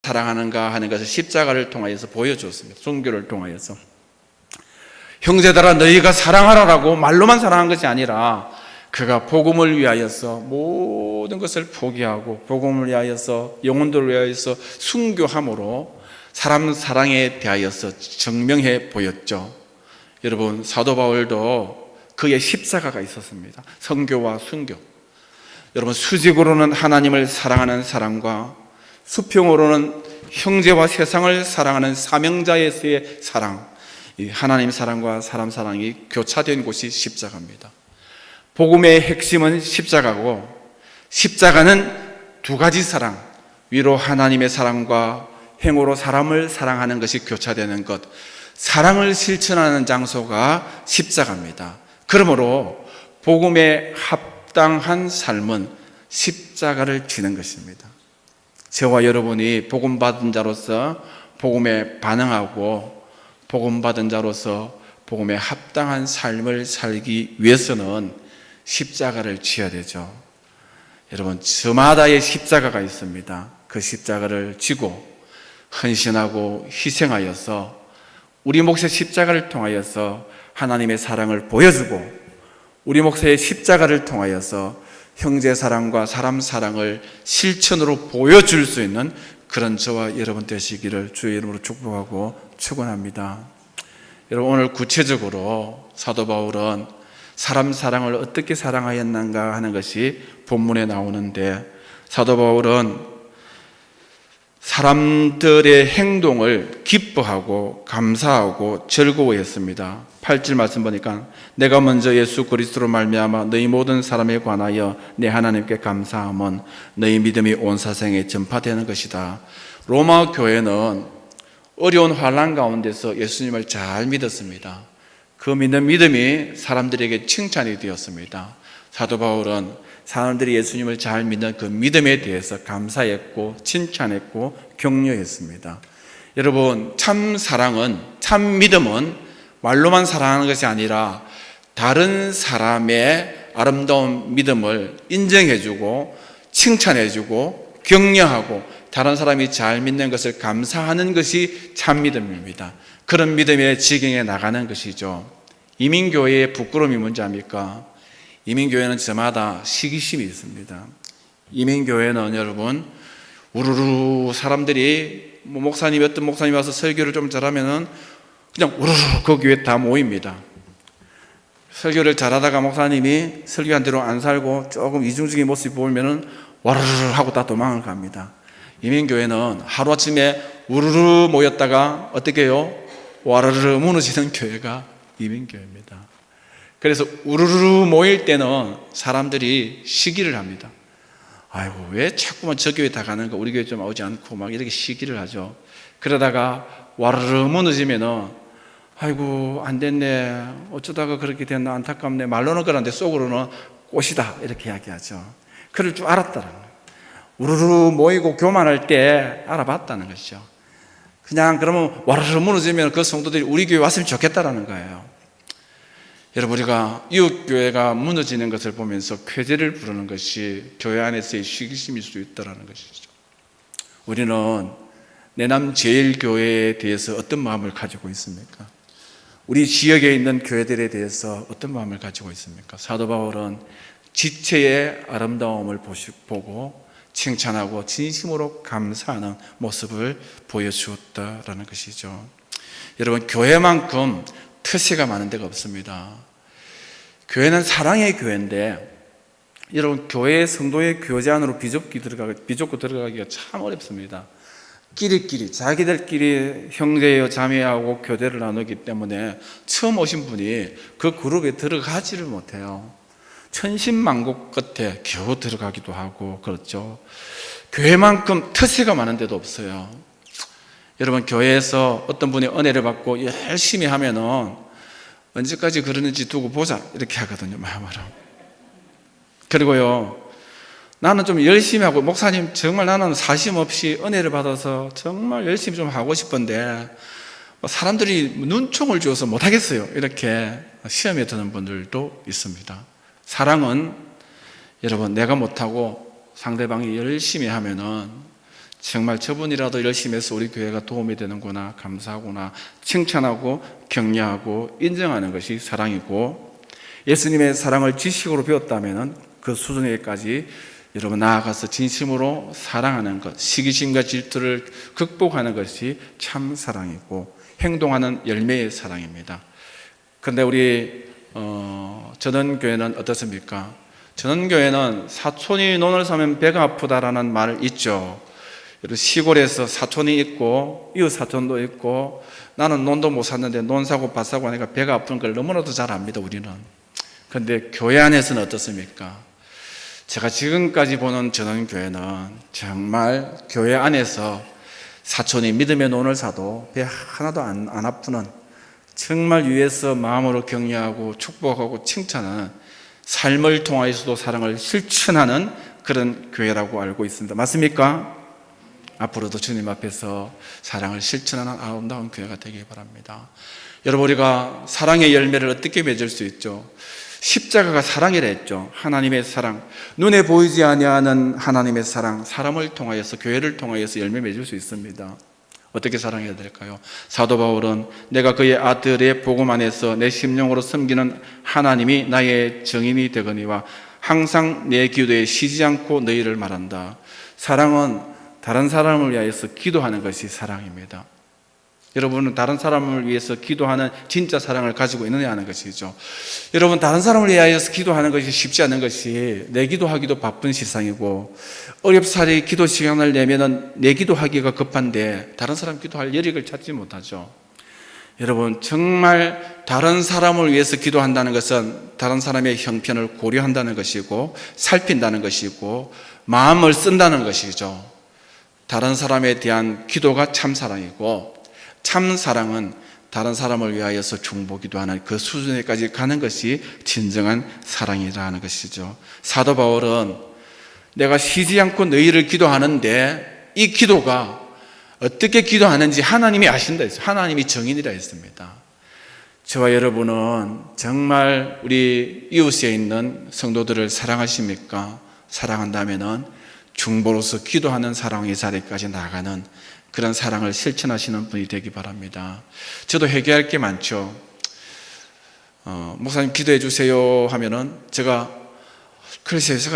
사랑하는가 하는 것을 십자가를 통하여서 보여주었습니다. 순교를 통하여서. 형제들아 너희가 사랑하라라고 말로만 사랑한 것이 아니라 그가 복음을 위하여서 모든 것을 포기하고 복음을 위하여서 영혼들을 위하여서 순교함으로 사람 사랑에 대하여서 증명해 보였죠. 여러분, 사도 바울도 그의 십자가가 있었습니다. 선교와 순교. 여러분, 수직으로는 하나님을 사랑하는 사랑과 수평으로는 형제와 세상을 사랑하는 사명자에서의 사랑, 이 하나님 사랑과 사람 사랑이 교차된 곳이 십자가입니다. 복음의 핵심은 십자가고, 십자가는 두 가지 사랑, 위로 하나님의 사랑과 행으로 사람을 사랑하는 것이 교차되는 것, 사랑을 실천하는 장소가 십자가입니다. 그러므로 복음에 합당한 삶은 십자가를 지는 것입니다. 저와 여러분이 복음 받은 자로서 복음에 반응하고 복음 받은 자로서 복음에 합당한 삶을 살기 위해서는 십자가를 지어야 되죠. 여러분, 저마다의 십자가가 있습니다. 그 십자가를 지고 헌신하고 희생하여서 우리 몫의 십자가를 통하여서 하나님의 사랑을 보여주고 우리 몫의 십자가를 통하여서 형제 사랑과 사람 사랑을 실천으로 보여줄 수 있는 그런 저와 여러분 되시기를 주의 이름으로 축복하고 축원합니다. 여러분, 오늘 구체적으로 사도 바울은 사람 사랑을 어떻게 사랑하였는가 하는 것이 본문에 나오는데, 사도 바울은 사람들의 행동을 기뻐하고 감사하고 즐거워했습니다. 8절 말씀 보니까 내가 먼저 예수 그리스도로 말미암아 너희 모든 사람에 관하여 내 하나님께 감사함은 너희 믿음이 온 세상에 전파되는 것이다. 로마 교회는 어려운 환난 가운데서 예수님을 잘 믿었습니다. 그 믿음이 사람들에게 칭찬이 되었습니다. 사도 바울은 사람들이 예수님을 잘 믿는 그 믿음에 대해서 감사했고 칭찬했고 격려했습니다. 여러분, 참 사랑은, 참 믿음은 말로만 사랑하는 것이 아니라 다른 사람의 아름다운 믿음을 인정해주고 칭찬해주고 격려하고 다른 사람이 잘 믿는 것을 감사하는 것이 참 믿음입니다. 그런 믿음의 지경에 나가는 것이죠. 이민교회의 부끄러움이 뭔지 압니까? 이민교회는 저마다 시기심이 있습니다. 이민교회는 여러분, 우르르 사람들이 목사님, 어떤 목사님이 와서 설교를 좀 잘하면은 그냥 우르르 그 교회 다 모입니다. 설교를 잘하다가 목사님이 설교한 대로 안 살고 조금 이중적인 모습이 보이면은 와르르 하고 다 도망을 갑니다. 이민교회는 하루아침에 우르르 모였다가 어떻게 해요? 와르르 무너지는 교회가 이민교회입니다. 그래서 우르르 모일 때는 사람들이 시기를 합니다. 아이고, 왜 자꾸만 저 교회 다 가는가, 우리 교회 좀 오지 않고 막 이렇게 시기를 하죠. 그러다가 와르르 무너지면은 아이고 안 됐네, 어쩌다가 그렇게 됐나 안타깝네, 말로는 그런데 속으로는 꽃이다 이렇게 이야기하죠. 그럴 줄 알았다는 거예요. 우르르 모이고 교만할 때 알아봤다는 것이죠. 그냥 그러면 와르르 무너지면 그 성도들이 우리 교회 왔으면 좋겠다라는 거예요. 여러분, 우리가 이웃교회가 무너지는 것을 보면서 쾌재를 부르는 것이 교회 안에서의 시기심일 수 있다는 것이죠. 우리는 내남 제일교회에 대해서 어떤 마음을 가지고 있습니까? 우리 지역에 있는 교회들에 대해서 어떤 마음을 가지고 있습니까? 사도 바울은 지체의 아름다움을 보고 칭찬하고 진심으로 감사하는 모습을 보여주었다라는 것이죠. 여러분, 교회만큼 특세가 많은 데가 없습니다. 교회는 사랑의 교회인데, 여러분, 교회 성도의 교제 안으로 비좁고 들어가기가 참 어렵습니다. 끼리끼리 자기들끼리 형제여 자매하고 교제를 나누기 때문에 처음 오신 분이 그 그룹에 들어가지를 못해요. 천신만고 끝에 겨우 들어가기도 하고 그렇죠. 교회만큼 특세가 많은 데도 없어요. 여러분, 교회에서 어떤 분이 은혜를 받고 열심히 하면은 언제까지 그러는지 두고 보자 이렇게 하거든요, 마음으로. 그리고요, 나는 좀 열심히 하고, 목사님 정말 나는 사심 없이 은혜를 받아서 정말 열심히 좀 하고 싶은데 사람들이 눈총을 주어서 못하겠어요, 이렇게 시험에 드는 분들도 있습니다. 사랑은 여러분, 내가 못하고 상대방이 열심히 하면은 정말 저분이라도 열심히 해서 우리 교회가 도움이 되는구나, 감사하구나, 칭찬하고 격려하고 인정하는 것이 사랑이고, 예수님의 사랑을 지식으로 배웠다면 그 수준에까지 여러분 나아가서 진심으로 사랑하는 것, 시기심과 질투를 극복하는 것이 참 사랑이고 행동하는 열매의 사랑입니다. 그런데 우리 전원교회는 어떻습니까? 전원교회는 사촌이 논을 사면 배가 아프다라는 말 있죠. 시골에서 사촌이 있고 이웃 사촌도 있고, 나는 논도 못 샀는데 논 사고 밭 사고 하니까 배가 아픈 걸 너무나도 잘 압니다, 우리는. 그런데 교회 안에서는 어떻습니까? 제가 지금까지 보는 전원교회는 정말 교회 안에서 사촌이 믿음의 논을 사도 배 하나도 안 아프는, 정말 위에서 마음으로 격려하고 축복하고 칭찬하는, 삶을 통하여서도 사랑을 실천하는 그런 교회라고 알고 있습니다. 맞습니까? 앞으로도 주님 앞에서 사랑을 실천하는 아름다운 교회가 되길 바랍니다. 여러분, 우리가 사랑의 열매를 어떻게 맺을 수 있죠? 십자가가 사랑이라 했죠. 하나님의 사랑, 눈에 보이지 아니하는 하나님의 사랑, 사람을 통하여서, 교회를 통하여서 열매 맺을 수 있습니다. 어떻게 사랑해야 될까요? 사도 바울은 내가 그의 아들의 복음 안에서 내 심령으로 섬기는 하나님이 나의 정인이 되거니와 항상 내 기도에 쉬지 않고 너희를 말한다. 사랑은 다른 사람을 위하여서 기도하는 것이 사랑입니다. 여러분은 다른 사람을 위해서 기도하는 진짜 사랑을 가지고 있느냐 하는 것이죠. 여러분, 다른 사람을 위하여서 기도하는 것이 쉽지 않은 것이, 내 기도하기도 바쁜 세상이고, 어렵사리 기도 시간을 내면은 내 기도하기가 급한데 다른 사람 기도할 여력을 찾지 못하죠. 여러분, 정말 다른 사람을 위해서 기도한다는 것은 다른 사람의 형편을 고려한다는 것이고, 살핀다는 것이고, 마음을 쓴다는 것이죠. 다른 사람에 대한 기도가 참 사랑이고, 참 사랑은 다른 사람을 위하여서 중보기도 하는 그 수준에까지 가는 것이 진정한 사랑이라는 것이죠. 사도 바울은 내가 쉬지 않고 너희를 기도하는데, 이 기도가 어떻게 기도하는지 하나님이 아신다 했어요. 하나님이 정인이라 했습니다. 저와 여러분은 정말 우리 이웃에 있는 성도들을 사랑하십니까? 사랑한다면은 중보로서 기도하는 사랑의 자리까지 나가는 그런 사랑을 실천하시는 분이 되기 바랍니다. 저도 회개할 게 많죠. 목사님 기도해 주세요 하면은 제가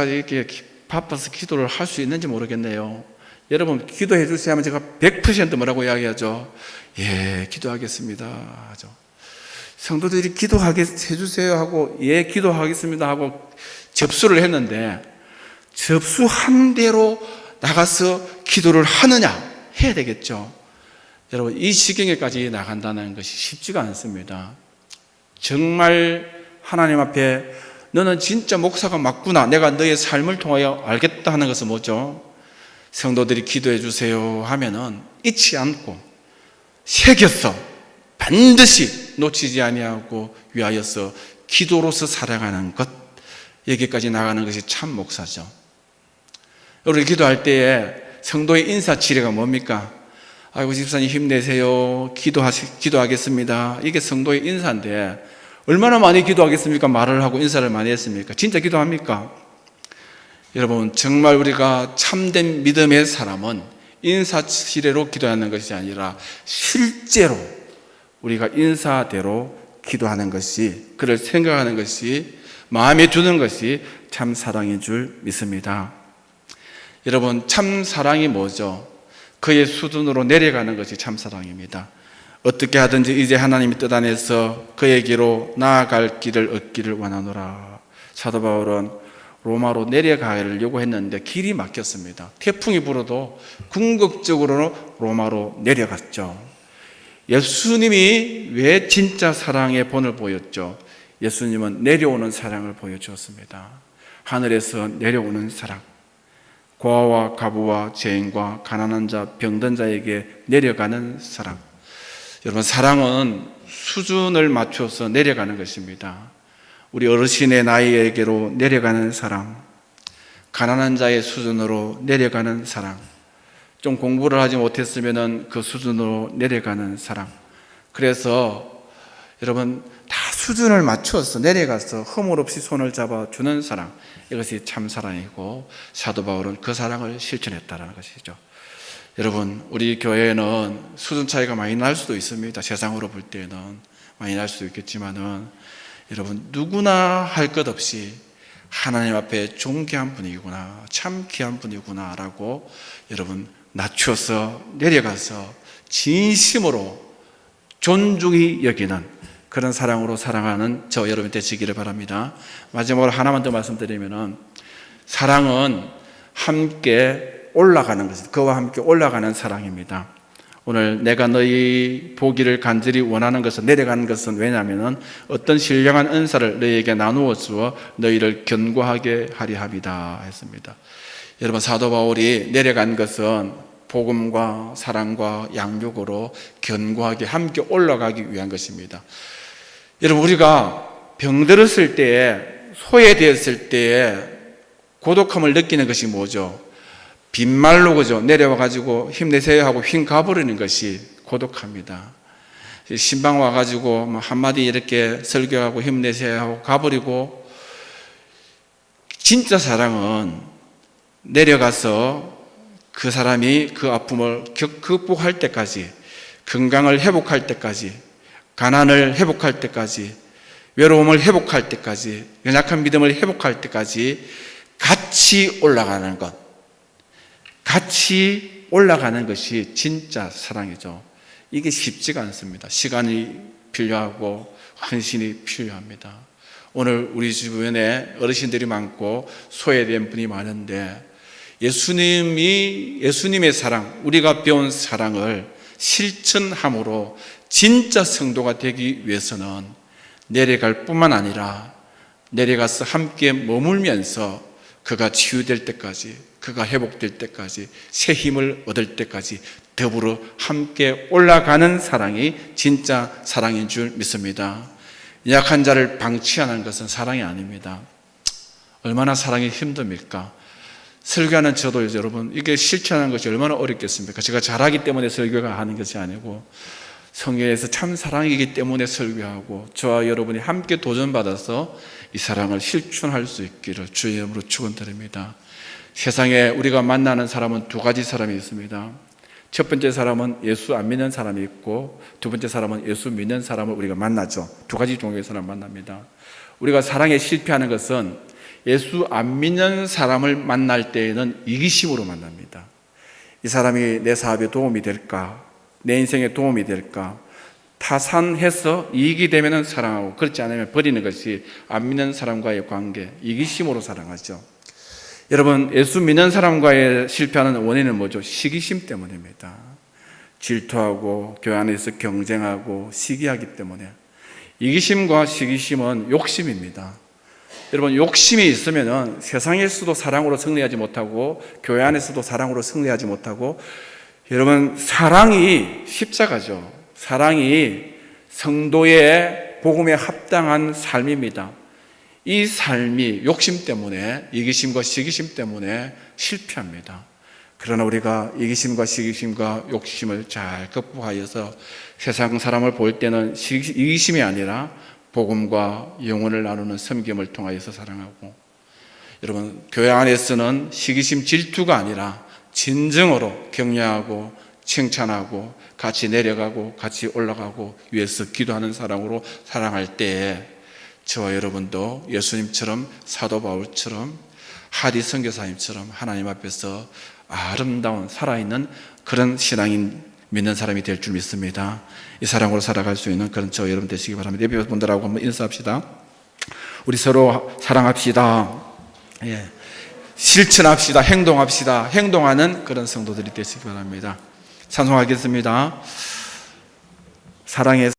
이렇게 바빠서 기도를 할 수 있는지 모르겠네요. 여러분, 기도해 주세요 하면 제가 100% 뭐라고 이야기하죠? 예, 기도하겠습니다 하죠. 성도들이 기도해 주세요 하고 예, 기도하겠습니다 하고 접수를 했는데, 접수한 대로 나가서 기도를 하느냐? 해야 되겠죠. 여러분, 이 지경에까지 나간다는 것이 쉽지가 않습니다. 정말 하나님 앞에 너는 진짜 목사가 맞구나, 내가 너의 삶을 통하여 알겠다 하는 것은 뭐죠? 성도들이 기도해 주세요 하면은 잊지 않고 새겨서 반드시 놓치지 아니하고 위하여서 기도로서 살아가는 것, 여기까지 나가는 것이 참 목사죠. 우리 기도할 때에 성도의 인사 치레가 뭡니까? 아이고 집사님 힘내세요, 기도하겠습니다. 이게 성도의 인사인데, 얼마나 많이 기도하겠습니까? 말을 하고 인사를 많이 했습니까? 진짜 기도합니까? 여러분, 정말 우리가 참된 믿음의 사람은 인사 치레로 기도하는 것이 아니라 실제로 우리가 인사대로 기도하는 것이, 그를 생각하는 것이, 마음에 두는 것이 참 사랑인 줄 믿습니다. 여러분, 참 사랑이 뭐죠? 그의 수준으로 내려가는 것이 참 사랑입니다. 어떻게 하든지 이제 하나님의 뜻 안에서 그에게로 나아갈 길을 얻기를 원하노라. 사도 바울은 로마로 내려가려고 했는데 길이 막혔습니다. 태풍이 불어도 궁극적으로 로마로 내려갔죠. 예수님이 왜 진짜 사랑의 본을 보였죠? 예수님은 내려오는 사랑을 보여주었습니다. 하늘에서 내려오는 사랑, 고아와 과부와 죄인과 가난한 자, 병든 자에게 내려가는 사랑. 여러분, 사랑은 수준을 맞춰서 내려가는 것입니다. 우리 어르신의 나이에게로 내려가는 사랑, 가난한 자의 수준으로 내려가는 사랑, 좀 공부를 하지 못했으면 그 수준으로 내려가는 사랑. 그래서 여러분, 다 수준을 맞춰서 내려가서 허물 없이 손을 잡아주는 사랑, 이것이 참 사랑이고 사도 바울은 그 사랑을 실천했다는 것이죠. 여러분, 우리 교회는 수준 차이가 많이 날 수도 있습니다. 세상으로 볼 때는 많이 날 수도 있겠지만은, 여러분, 누구나 할 것 없이 하나님 앞에 존귀한 분이구나, 참 귀한 분이구나 라고 여러분 낮춰서 내려가서 진심으로 존중히 여기는 그런 사랑으로 사랑하는 저 여러분 되시기를 바랍니다. 마지막으로 하나만 더 말씀드리면은, 사랑은 함께 올라가는 것입니다. 그와 함께 올라가는 사랑입니다. 오늘 내가 너희 보기를 간절히 원하는 것은, 내려가는 것은 왜냐하면 어떤 신령한 은사를 너희에게 나누어 주어 너희를 견고하게 하려 함이다 했습니다. 여러분, 사도 바울이 내려간 것은 복음과 사랑과 양육으로 견고하게 함께 올라가기 위한 것입니다. 여러분, 우리가 병들었을 때에, 소외되었을 때에 고독함을 느끼는 것이 뭐죠? 빈말로 그죠? 내려와가지고 힘내세요 하고 휭 가버리는 것이 고독합니다. 신방 와가지고 한마디 이렇게 설교하고 힘내세요 하고 가버리고, 진짜 사랑은 내려가서 그 사람이 그 아픔을 극복할 때까지, 건강을 회복할 때까지, 가난을 회복할 때까지, 외로움을 회복할 때까지, 연약한 믿음을 회복할 때까지 같이 올라가는 것, 같이 올라가는 것이 진짜 사랑이죠. 이게 쉽지가 않습니다. 시간이 필요하고 헌신이 필요합니다. 오늘 우리 주변에 어르신들이 많고 소외된 분이 많은데, 예수님의 사랑, 우리가 배운 사랑을 실천함으로 진짜 성도가 되기 위해서는 내려갈 뿐만 아니라 내려가서 함께 머물면서 그가 치유될 때까지, 그가 회복될 때까지, 새 힘을 얻을 때까지 더불어 함께 올라가는 사랑이 진짜 사랑인 줄 믿습니다. 약한 자를 방치하는 것은 사랑이 아닙니다. 얼마나 사랑이 힘듭니까? 설교하는 저도 여러분, 이게 실천하는 것이 얼마나 어렵겠습니까? 제가 잘하기 때문에 설교가 하는 것이 아니고, 성경에서 참 사랑이기 때문에 설교하고, 저와 여러분이 함께 도전받아서 이 사랑을 실천할 수 있기를 주의 이름으로 축원드립니다. 세상에 우리가 만나는 사람은 두 가지 사람이 있습니다. 첫 번째 사람은 예수 안 믿는 사람이 있고, 두 번째 사람은 예수 믿는 사람을 우리가 만나죠. 두 가지 종류의 사람을 만납니다. 우리가 사랑에 실패하는 것은 예수 안 믿는 사람을 만날 때에는 이기심으로 만납니다. 이 사람이 내 사업에 도움이 될까? 내 인생에 도움이 될까? 타산해서 이익이 되면 사랑하고, 그렇지 않으면 버리는 것이 안 믿는 사람과의 관계, 이기심으로 사랑하죠. 여러분, 예수 믿는 사람과의 실패하는 원인은 뭐죠? 시기심 때문입니다. 질투하고 교회 안에서 경쟁하고 시기하기 때문에. 이기심과 시기심은 욕심입니다. 여러분, 욕심이 있으면 세상에서도 사랑으로 승리하지 못하고 교회 안에서도 사랑으로 승리하지 못하고, 여러분, 사랑이 십자가죠. 사랑이 성도의 복음에 합당한 삶입니다. 이 삶이 욕심 때문에, 이기심과 시기심 때문에 실패합니다. 그러나 우리가 이기심과 시기심과 욕심을 잘 극복하여서 세상 사람을 볼 때는 이기심이 아니라 복음과 영혼을 나누는 섬김을 통하여서 사랑하고, 여러분, 교회 안에서는 시기심 질투가 아니라 진정으로 격려하고 칭찬하고 같이 내려가고 같이 올라가고 위해서 기도하는 사랑으로 사랑할 때에 저와 여러분도 예수님처럼, 사도 바울처럼, 하디 선교사님처럼 하나님 앞에서 아름다운 살아있는 그런 신앙인 믿는 사람이 될 줄 믿습니다. 이 사랑으로 살아갈 수 있는 그런 저와 여러분 되시기 바랍니다. 예배 분들하고 한번 인사합시다. 우리 서로 사랑합시다. 예. 실천합시다. 행동합시다. 행동하는 그런 성도들이 되시기 바랍니다. 찬송하겠습니다. 사랑의